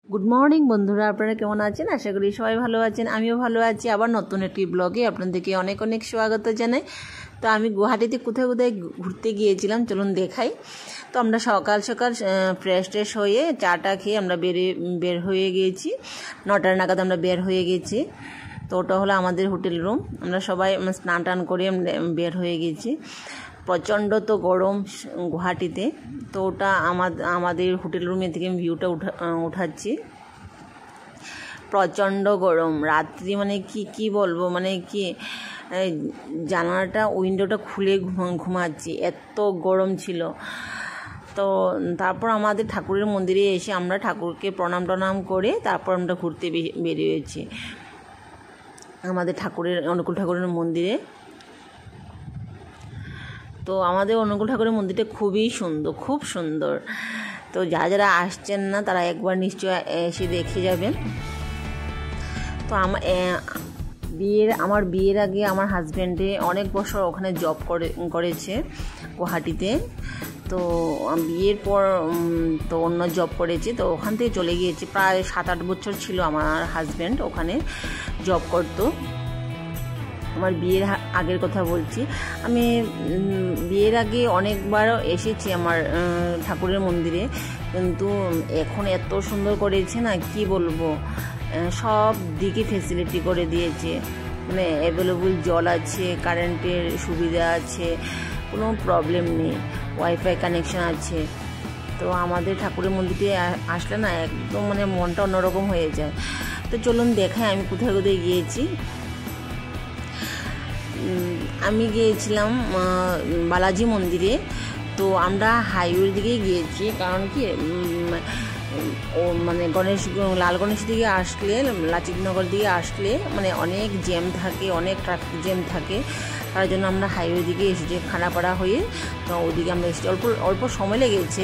Good morning বন্ধুরা, আপনারা কেমন আছেন? আশা করি সবাই ভালো আছেন। আমিও ভালো আছি। আবার নতুন একটি ব্লগে আপনাদেরকে অনেক অনেক স্বাগত জানাই। তো আমি গুয়াহাটিতে কোথায় কোথায় ঘুরতে গিয়েছিলাম চলুন দেখাই। তো আমরা সকাল সকাল ফ্রেশ হয়ে চাটা খেয়ে আমরা বের হয়ে গিয়েছি। 9টা নাগাদ আমরা বের হয়ে গেছি। তো ওটা হলো আমাদের হোটেল রুম। আমরা সবাই স্নান টান করে বের হয়ে গেছি। প্রচণ্ড তো গরম গুয়াহাটিতে। তো ওটা আমাদের হোটেল রুমে থেকে ভিউটা উঠাচ্ছি। প্রচণ্ড গরম রাত্রি, মানে কি বলবো, মানে কি জানালাটা উইন্ডোটা খুলে ঘুমাচ্ছি, এত গরম ছিল। তো তারপর আমাদের ঠাকুরের মন্দিরে এসে আমরা ঠাকুরকে প্রণাম করে তারপর আমরা ঘুরতে বেরিয়েছি আমাদের অনুকূল ঠাকুরের মন্দিরে। তো আমাদের অনুকূল ঠাকুরের মন্দিরটা খুব সুন্দর। তো যারা আসছেন না তারা একবার নিশ্চয় এসে দেখে যাবেন। তো আমার বিয়ের আগে আমার হাজব্যান্ডে অনেক বছর ওখানে জব করেছে গুয়াহাটিতে। তো বিয়ের পর তো অন্য জব করেছে, তো ওখান থেকে চলে গিয়েছে। প্রায় 7-8 বছর ছিল আমার হাজব্যান্ড ওখানে জব করতো। আমার বিয়ের আগের কথা বলছি। আমি বিয়ের আগে অনেকবার এসেছি আমার ঠাকুরের মন্দিরে, কিন্তু এখন এত সুন্দর করেছে না, কি বলবো। সব দিকে ফেসিলিটি করে দিয়েছে, মানে অ্যাভেলেবল জল আছে, কারেন্টের সুবিধা আছে, কোনো প্রবলেম নেই, ওয়াইফাই কানেকশন আছে। তো আমাদের ঠাকুরের মন্দিরে আসলে না একদম মানে মনটা অন্যরকম হয়ে যায়। তো চলুন দেখাই আমি কোথায় কোথায় গিয়েছি। আমি গিয়েছিলাম বালাজি মন্দিরে। তো আমরা হাইওয়ের দিকে গিয়েছি, কারণ কি মানে লাল গণেশ দিকে আসলে, লাচিতনগর দিকে আসলে মানে অনেক জ্যাম থাকে, অনেক ট্রাফিক জ্যাম থাকে। তার জন্য আমরা হাইওয়ে দিকে এসেছি খানাপাড়া হয়ে। তো ওদিকে আমরা এসেছি, অল্প সময় লেগেছে,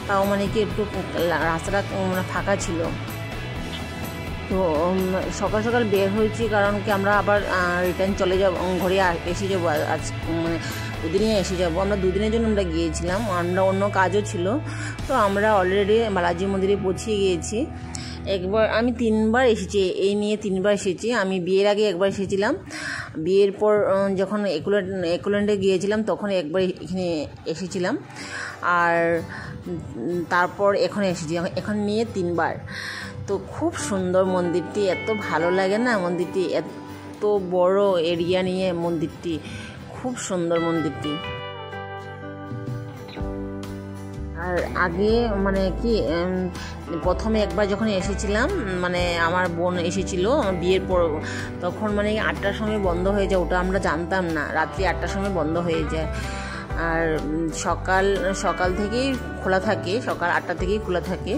তাও মানে কি একটু রাস্তাটা মানে ফাঁকা ছিল। তো সকাল সকাল বের হয়েছি, কারণ কি আমরা আবার রিটার্ন চলে যাব, ঘরে এসে যাবো। আজ মানে দুদিনে এসে যাবো। আমরা দুদিনের জন্য আমরা গিয়েছিলাম, আমরা অন্য কাজও ছিল। তো আমরা অলরেডি বালাজি মন্দিরে পৌঁছে গিয়েছি। আমি 3বার এসেছি, এই নিয়ে 3বার এসেছি। আমি বিয়ের আগে একবার এসেছিলাম, বিয়ের পর যখন একুল্যান্ডে গিয়েছিলাম তখন একবার এখানে এসেছিলাম, আর তারপর এখন এসেছি, এখন নিয়ে 3বার। তো খুব সুন্দর মন্দিরটি, এত ভালো লাগে না মন্দিরটি, এত বড় এরিয়া নিয়ে মন্দিরটি, খুব সুন্দর মন্দিরটি। আর আগে মানে কি প্রথমে একবার যখন এসেছিলাম, মানে আমার বোন এসেছিল বিয়ের পর, তখন মানে 8টার সময় বন্ধ হয়ে যায়, ওটা আমরা জানতাম না, রাত্রি 8টার সময় বন্ধ হয়ে যায়। আর সকাল থেকেই খোলা থাকে, সকাল 8টা থেকেই খোলা থাকে,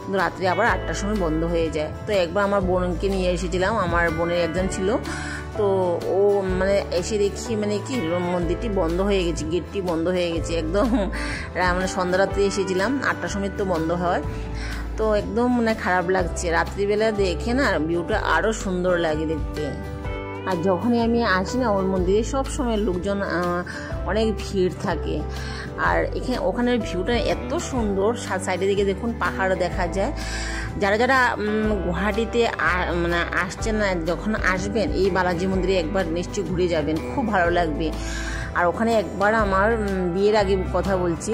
কিন্তু রাত্রি আবার 8টার সময় বন্ধ হয়ে যায়। তো একবার আমার বোনকে নিয়ে এসেছিলাম, আমার বোনের একজন ছিল। তো ও মানে এসে দেখি মানে কি মন্দিরটি বন্ধ হয়ে গেছে, গেটটি বন্ধ হয়ে গেছে একদম। মানে সন্ধ্যা রাত্রে এসেছিলাম, 8টার সময় তো বন্ধ হয়। তো একদম মানে খারাপ লাগছে, রাত্রিবেলা দেখে না ভিউটা আরও সুন্দর লাগে দেখতে। আর যখনই আমি আসি না ওর মন্দিরে, সব সময় লোকজন, অনেক ভিড় থাকে। আর ওখানের ভিউটা এত সুন্দর, সাইডের দিকে দেখুন পাহাড় দেখা যায়। যারা গুয়াহাটিতে মানে আসছেন না, যখন আসবেন এই বালাজি মন্দিরে একবার নিশ্চয়ই ঘুরে যাবেন, খুব ভালো লাগবে। আর ওখানে একবার আমার বিয়ের আগে কথা বলছি,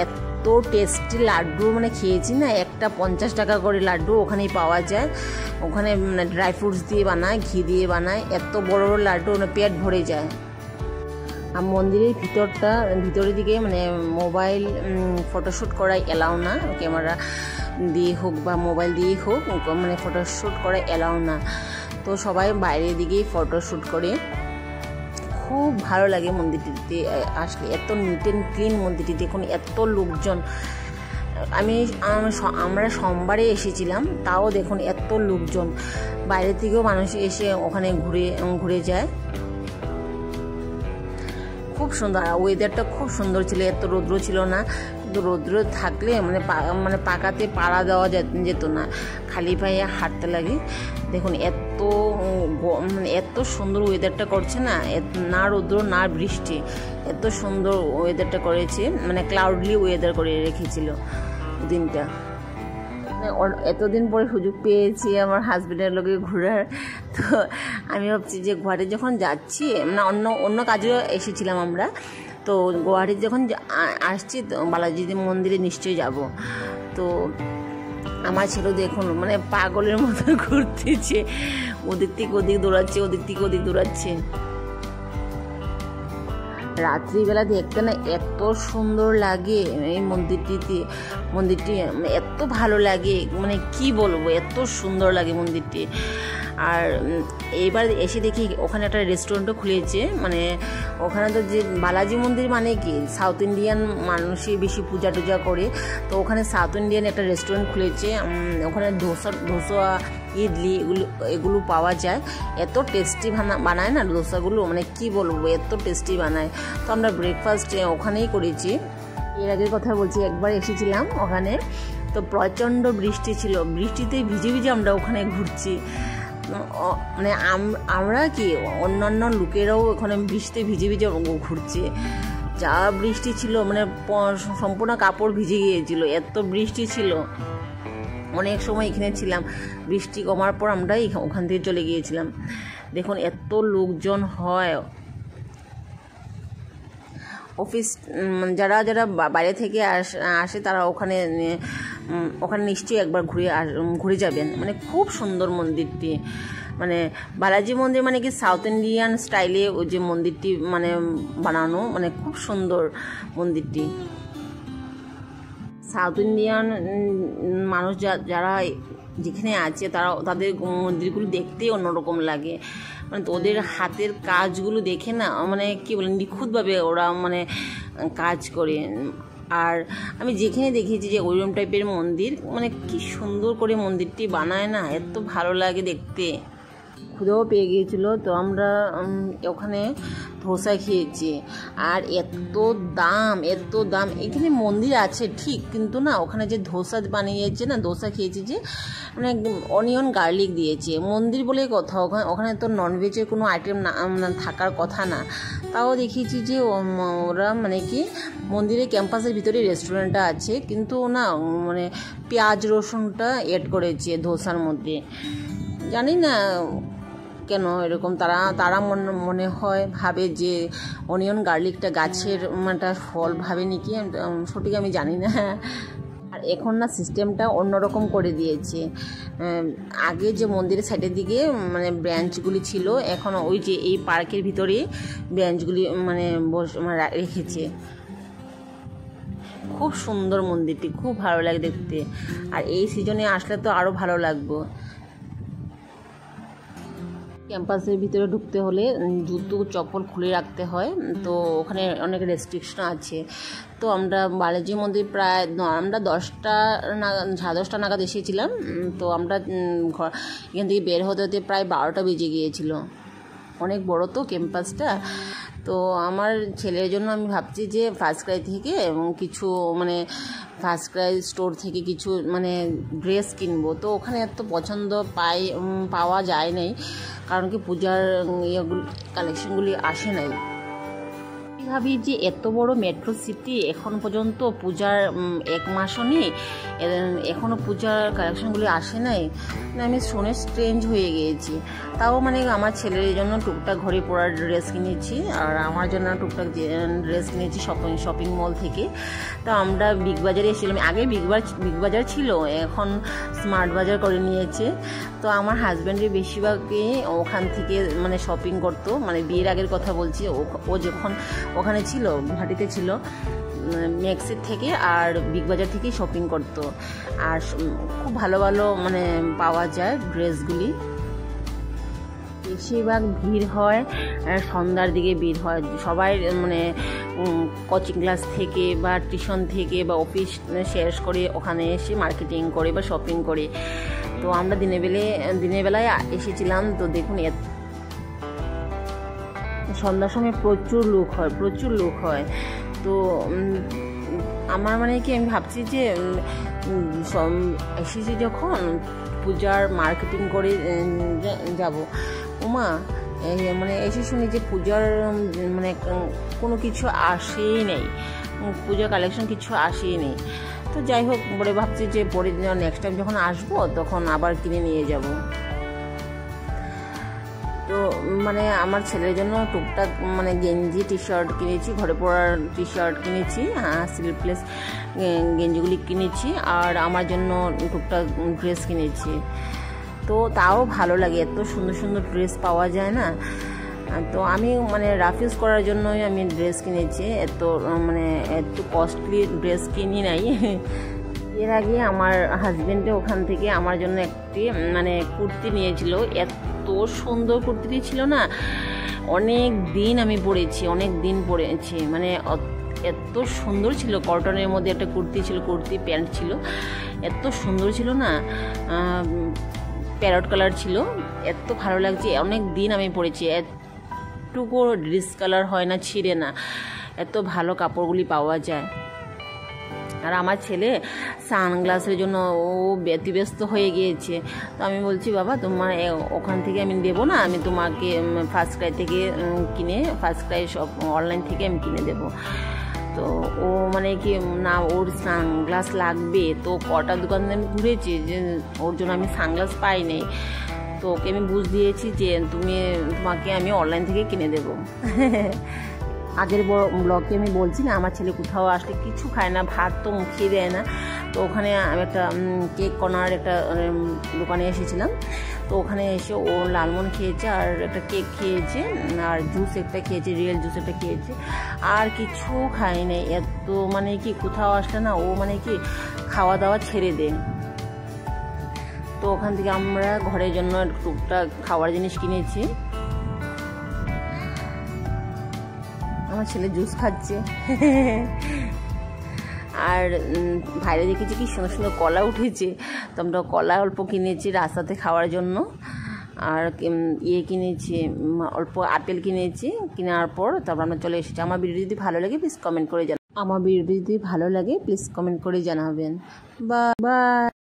এত টেস্টি লাড্ডু মানে খেয়েছি না, একটা 50 টাকা করে লাড্ডু ওখানেই পাওয়া যায়। ওখানে মানে ড্রাই ফ্রুটস দিয়ে বানায়, ঘি দিয়ে বানায়, এত বড় বড় লাড্ডু, মানে পেট ভরে যায়। আর মন্দিরের ভিতরের দিকে মানে মোবাইল ফটোশ্যুট করা এলাও না, ক্যামেরা দিয়ে হোক বা মোবাইল দিয়ে হোক, মানে ফটোশ্যুট করা এলাও না। তো সবাই বাইরের দিকেই ফটোশ্যুট করে। খুব ভালো লাগে মন্দিরটিতে আসলে, এত নিট অ্যান্ড ক্লিন মন্দিরটি দেখুন, এত লোকজন। আমরা সোমবারে এসেছিলাম, তাও দেখুন এত লোকজন, বাইরে থেকেও মানুষ এসে ওখানে ঘুরে যায়। খুব সুন্দর, আর ওয়েদারটা খুব সুন্দর ছিল, এত রৌদ্র ছিল না। কিন্তু রৌদ্র থাকলে মানে পাকাতে পাড়া দেওয়া যেত না, খালি পায়ে হাঁটতে লাগে। দেখুন এত সুন্দর ওয়েদারটা করছে না, না রৌদ্র না বৃষ্টি, এত সুন্দর ওয়েদারটা করেছে, মানে ক্লাউডলি ওয়েদার করে রেখেছিল দিনটা। এতদিন পরে সুযোগ পেয়েছি আমার হাজবেন্ডের লোকে ঘোরার। তো আমি ভাবছি যে গুয়াহাটি যখন যাচ্ছি, মানে অন্য কাজেও এসেছিলাম আমরা, তো গুয়াহাটি যখন আসছি তো বালাজি মন্দিরে নিশ্চয়ই যাব। তো আমার ছেলে দেখুন মানে পাগলের মতো ঘুরতেছে, ওদিক থেকে ওদিক দৌড়াচ্ছে, ওদিক থেকে ওদিক দৌড়াচ্ছে। রাত্রিবেলা দেখতে না এত সুন্দর লাগে এই মন্দিরটি এত ভালো লাগে, মানে কি বলবো, এত সুন্দর লাগে মন্দিরটি। আর এইবার এসে দেখি ওখানে একটা রেস্টুরেন্টও খুলেছে, মানে ওখানে তো যে বালাজি মন্দির মানে কি সাউথ ইন্ডিয়ান মানুষই বেশি পূজা টুজা করে, তো ওখানে সাউথ ইন্ডিয়ান একটা রেস্টুরেন্ট খুলেছে। ওখানে ধোসা ইডলি এগুলো পাওয়া যায়, এত টেস্টি বানায় না ধোসাগুলো, মানে কি বলবো, এত টেস্টি বানায়। তো আমরা ব্রেকফাস্ট ওখানেই করেছি। এর আগের কথা বলছি, একবার এসেছিলাম ওখানে, তো প্রচণ্ড বৃষ্টি ছিল, বৃষ্টিতে ভিজে ভিজে আমরা ওখানে ঘুরছি। মানে আমরা কি অন্যান্য লোকেরাও ওখানে বৃষ্টিতে ভিজে ভিজে ঘুরছে, যা বৃষ্টি ছিল, মানে সম্পূর্ণ কাপড় ভিজে গিয়েছিল, এত বৃষ্টি ছিল। অনেক সময় এখানে ছিলাম, বৃষ্টি কমার পর আমরা ওখান থেকে চলে গিয়েছিলাম। দেখুন এত লোকজন হয়, অফিস যারা বাইরে থেকে আসে তারা ওখানে নিশ্চয়ই একবার ঘুরে যাবেন। মানে খুব সুন্দর মন্দিরটি, মানে বালাজি মন্দির মানে কি সাউথ ইন্ডিয়ান স্টাইলে ওই যে মন্দিরটি মানে বানানো, মানে খুব সুন্দর মন্দিরটি। সাউথ ইন্ডিয়ান মানুষ যারা যেখানে আছে তাদের মন্দিরগুলো দেখতেই অন্যরকম লাগে, মানে ওদের হাতের কাজগুলো দেখে না, মানে কি বলেন, নিখুঁতভাবে ওরা মানে কাজ করে। আর আমি যেখানে দেখেছি যে ওইরকম টাইপের মন্দির, মানে কি সুন্দর করে মন্দিরটি বানায় না, এত ভালো লাগে দেখতে। ক্ষুধাও পেয়ে গিয়েছিল, তো আমরা ওখানে ধোসা খেয়েছি। আর এত দাম, এখানে মন্দির আছে ঠিক, কিন্তু না ওখানে যে ধোসা বানিয়েছে না, ধোসা খেয়েছি যে মানে অনিয়ন গার্লিক দিয়েছে, মন্দির বলে কথা, ওখানে তো ননভেজের কোনো আইটেম না থাকার কথা না। তাও দেখিয়েছি যে ওরা মানে কি মন্দিরের ক্যাম্পাসের ভিতরে রেস্টুরেন্টটা আছে, কিন্তু না মানে পেঁয়াজ রসুনটা এড করেছে ধোসার মধ্যে। জানি না কেন এরকম, তারা মনে হয় ভাবে যে অনিয়ন গার্লিকটা গাছের একটা ফল ভাবে নাকি, সঠিক আমি জানি না। আর এখন না সিস্টেমটা অন্যরকম করে দিয়েছে। আগে যে মন্দিরের সাইডের দিকে মানে ব্রাঞ্চগুলি ছিল, এখন ওই যে এই পার্কের ভিতরে ব্রাঞ্চগুলি মানে রেখেছে। খুব সুন্দর মন্দিরটি, খুব ভালো লাগে দেখতে। আর এই সিজনে আসলে তো আরও ভালো লাগবে। ক্যাম্পাসের ভিতরে ঢুকতে হলে জুতো চপ্পল খুলে রাখতে হয়, তো ওখানে অনেক রেস্ট্রিকশন আছে। তো আমরা বালাজি মন্দির প্রায় আমরা 10টা নাগাদ এসেছিলাম, তো আমরা এখান থেকে বের হতে হতে প্রায় 12টা বেজে গিয়েছিল। অনেক বড় তো ক্যাম্পাসটা, তো আমার ছেলের জন্য আমি ভাবছি যে ফার্স্ট ক্রাই থেকে কিছু মানে ফার্স্ট ক্রাই স্টোর থেকে কিছু মানে ড্রেস কিনবো। তো ওখানে এত পছন্দ পাওয়া যায় নাই, কারণ কি পূজার কালেকশনগুলি আসে নাই। ভাবি যে এত বড় মেট্রো সিটি এখন পর্যন্ত পূজার 1 মাসও নেই, এখনও পূজার কালেকশনগুলি আসে নাই, আমি শুনে স্ট্রেঞ্জ হয়ে গিয়েছি। তাও মানে আমার ছেলের জন্য টুকটাক ঘরে পরার ড্রেস কিনেছি, আর আমার জন্য টুকটাক ড্রেস কিনেছি শপিং মল থেকে। তো আমরা বিগ বাজারে এসেছিলাম, আগে বিগ বাজার ছিল, এখন স্মার্ট বাজার করে নিয়েছে। তো আমার হাজব্যান্ডের বেশিরভাগই ওখান থেকে মানে শপিং করতো, মানে বিয়ের আগের কথা বলছি, ও যখন ওখানে ছিল গুয়াহাটিতে ছিল, ম্যাক্সের থেকে আর বিগ বাজার থেকে শপিং করতো। আর খুব ভালো ভালো মানে পাওয়া যায় ড্রেসগুলি। বেশিরভাগ ভিড় হয় সন্ধ্যার দিকে ভিড় হয়, সবাই মানে কোচিং ক্লাস থেকে বা টিউশন থেকে বা অফিস শেষ করে ওখানে এসে মার্কেটিং করে বা শপিং করে। তো আমরা দিনের বেলায় এসেছিলাম, তো দেখুন সন্ধ্যার সময় প্রচুর লোক হয়। তো আমার মানে কি আমি ভাবছি যে এসেছি যখন পূজার মার্কেটিং করে যাব। ওমা মানে এসে শুনি যে পূজার মানে কোনো কিছু আসেই নেই, পূজার কালেকশন কিছু আসেই নেই। তো যাই হোক, পরে ভাবছি যে পরে নেক্সট টাইম যখন আসবো তখন আবার কিনে নিয়ে যাব। তো মানে আমার ছেলের জন্য টুকটাক মানে গেঞ্জি টি শার্ট কিনেছি, ঘরে পরার টি শার্ট কিনেছি, স্লিভলেস গেঞ্জিগুলি কিনেছি, আর আমার জন্য টুকটাক ড্রেস কিনেছি। তো তাও ভালো লাগে, এত সুন্দর সুন্দর ড্রেস পাওয়া যায় না। তো আমি মানে রাফ-ইউজ করার জন্যই আমি ড্রেস কিনেছি, এত কস্টলি ড্রেস কিনি নাই। এর আগে আমার হাজবেন্ডে ওখান থেকে আমার জন্য একটি মানে কুর্তি নিয়েছিল, এত সুন্দর কুর্তিটি ছিল না, অনেক দিন আমি পরেছি, মানে এত সুন্দর ছিল। কটনের মধ্যে একটা কুর্তি ছিল, কুর্তি প্যান্ট ছিল, এত সুন্দর ছিল না, প্যারট কালার ছিল, এত ভালো লাগছে। অনেক দিন আমি পরেছি, এতটুকু ডিসকালার হয় না, ছিঁড়ে না, এত ভালো কাপড়গুলি পাওয়া যায়। আর আমার ছেলে সানগ্লাসের জন্য ও ব্যতিব্যস্ত হয়ে গিয়েছে। তো আমি বলছি, বাবা তোমার ওখান থেকে আমি দেবো না, আমি তোমাকে ফার্স্ট ক্রাই থেকে ফার্স্ট ক্রাই সব অনলাইন থেকে আমি কিনে দেবো। তো ও মানে কি না, ওর সানগ্লাস লাগবে। তো কটা দোকান আমি ঘুরেছি যে ওর জন্য আমি সানগ্লাস পাই নাই। তো ওকে আমি বুঝ দিয়েছি যে তোমাকে আমি অনলাইন থেকে কিনে দেবো। আগের ব্লগে আমি বলছি না, আমার ছেলে কোথাও আসলে কিছু খায় না, ভাত তো মুখিয়ে দেয় না। তো ওখানে আমি একটা কেক কর্নার একটা দোকানে এসেছিলাম। তো ওখানে এসে ও লালমোহন খেয়েছে, আর একটা কেক খেয়েছে, আর জুস একটা খেয়েছে, রিয়েল জুস একটা খেয়েছে, আর কিছু খায় নাই। এত মানে কি কোথাও আসলে না ও মানে কি খাওয়া দাওয়া ছেড়ে দেয়। তো ওখান থেকে আমরা ঘরের জন্য টুকটাক খাওয়ার জিনিস কিনেছি। আমার ছেলে জুস খাচ্ছে। আর বাইরে দেখেছি কি সুন্দর সুন্দর কলা উঠেছে, তো আমরা কলা অল্প কিনেছি রাস্তাতে খাওয়ার জন্য। আর কিনেছি অল্প আপেল কিনেছি, কেনার পর তারপর আমরা চলে এসেছি। আমার ভিডিও যদি ভালো লাগে প্লিজ কমেন্ট করে জানাবেন। Bye bye.